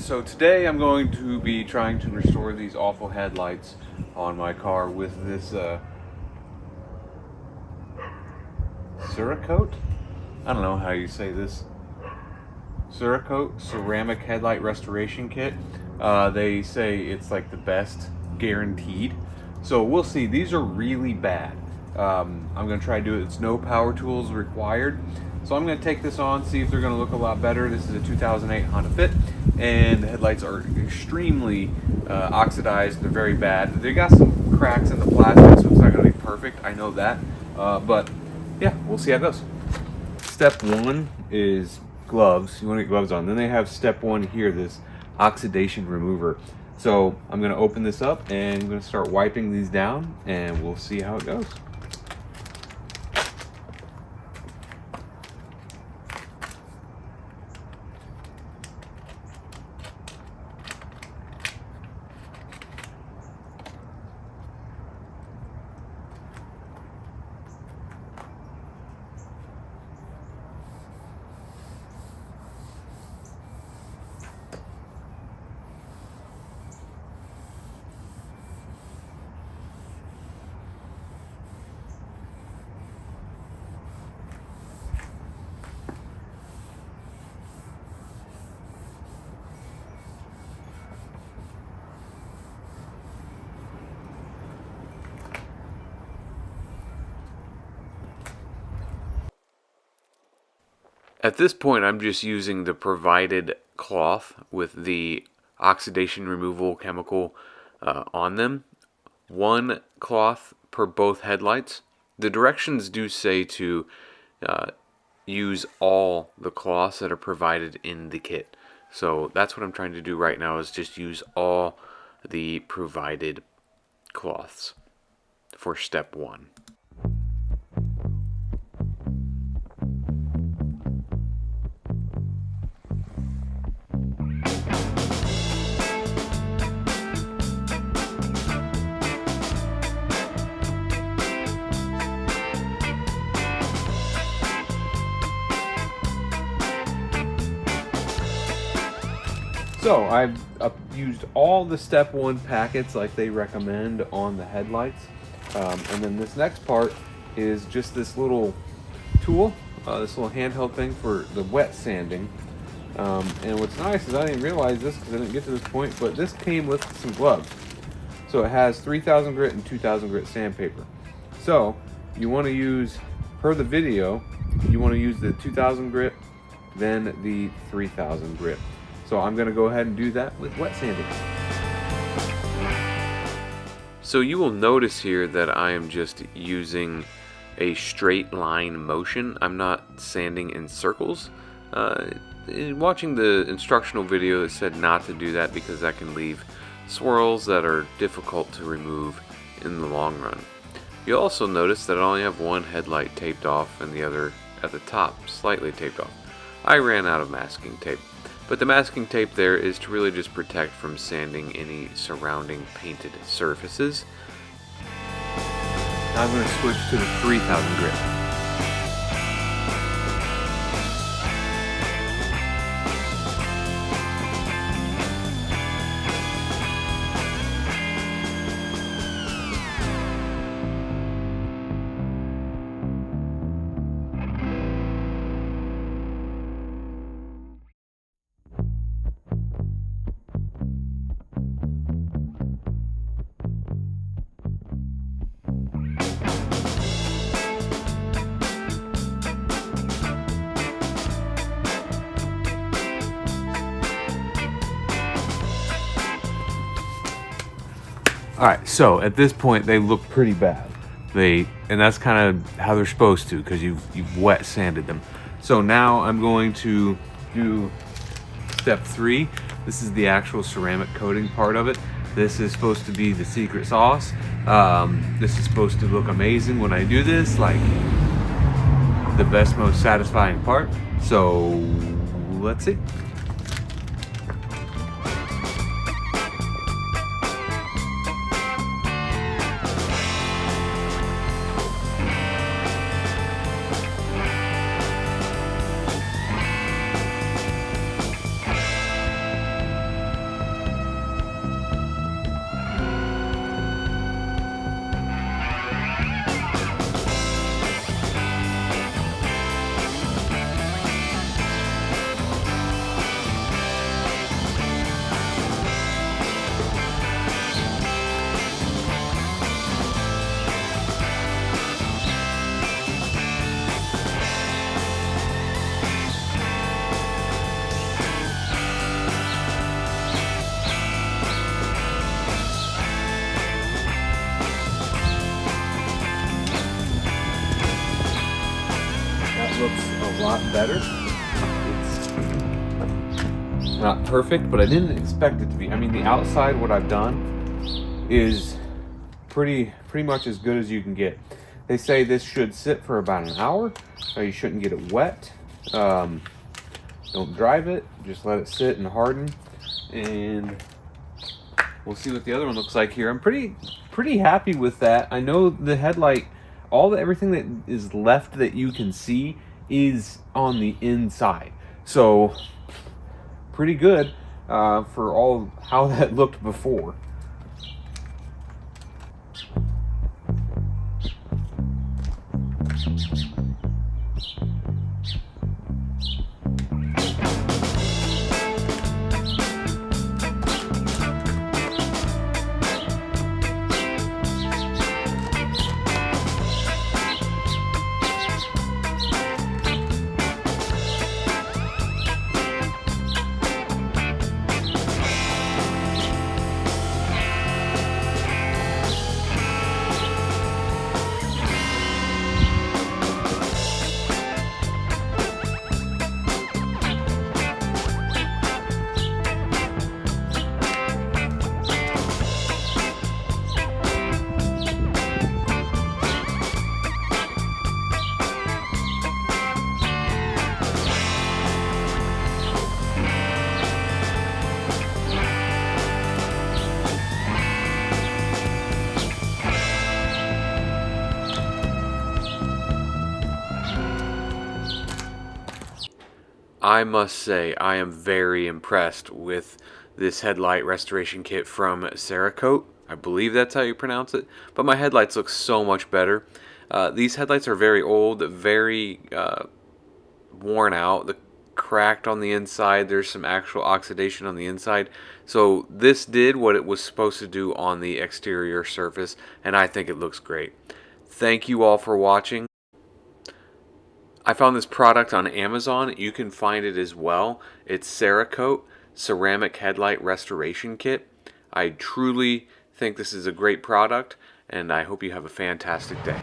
So today I'm going to be trying to restore these awful headlights on my car with this Cerakote? I don't know how you say this. Cerakote ceramic headlight restoration kit. They say it's like the best, guaranteed. So we'll see. These are really bad. I'm going to try to do it. It's no power tools required. So I'm going to take this on, see if they're going to look a lot better. This is a 2008 Honda Fit, and the headlights are extremely oxidized. They're very bad. They got some cracks in the plastic, so it's not going to be perfect. I know that. But yeah, we'll see how it goes. Step one is gloves. You want to get gloves on. Then they have step one here, this oxidation remover. So I'm going to open this up and I'm going to start wiping these down, and we'll see how it goes. At this point, I'm just using the provided cloth with the oxidation removal chemical on them. One cloth per both headlights. The directions do say to use all the cloths that are provided in the kit. So that's what I'm trying to do right now, is just use all the provided cloths for step one. So I've used all the step one packets like they recommend on the headlights. And then this next part is just this little tool, this little handheld thing for the wet sanding. And what's nice is I didn't realize this because I didn't get to this point, but this came with some gloves. So it has 3000 grit and 2000 grit sandpaper. So you want to use, per the video, you want to use the 2000 grit, then the 3000 grit. So I'm going to go ahead and do that with wet sanding. So you will notice here that I am just using a straight line motion. I'm not sanding in circles. Watching the instructional video, it said not to do that because that can leave swirls that are difficult to remove in the long run. You'll also notice that I only have one headlight taped off and the other at the top slightly taped off. I ran out of masking tape. But the masking tape there is to really just protect from sanding any surrounding painted surfaces. Now I'm going to switch to the 3000 grit. Alright, so at this point they look pretty bad. And that's kind of how they're supposed to, because you've wet sanded them. So now I'm going to do step 3. This is the actual ceramic coating part of it. This is supposed to be the secret sauce. This is supposed to look amazing when I do this, like the best, most satisfying part. So let's see. looks a lot better. It's not perfect, but I didn't expect it to be. I mean, the outside, what I've done is pretty much as good as you can get. They say this should sit for about an hour. You shouldn't get it wet. Don't drive it. Just let it sit and harden. And we'll see what the other one looks like here. I'm pretty happy with that. I know the headlight, everything that is left that you can see is on the inside. So pretty good for all how that looked before. I must say, I am very impressed with this headlight restoration kit from Cerakote. I believe that's how you pronounce it. But my headlights look so much better. These headlights are very old, very worn out, cracked on the inside. There's some actual oxidation on the inside. So this did what it was supposed to do on the exterior surface, and I think it looks great. Thank you all for watching. I found this product on Amazon. You can find it as well. It's Cerakote Ceramic Headlight Restoration Kit. I truly think this is a great product, and I hope you have a fantastic day.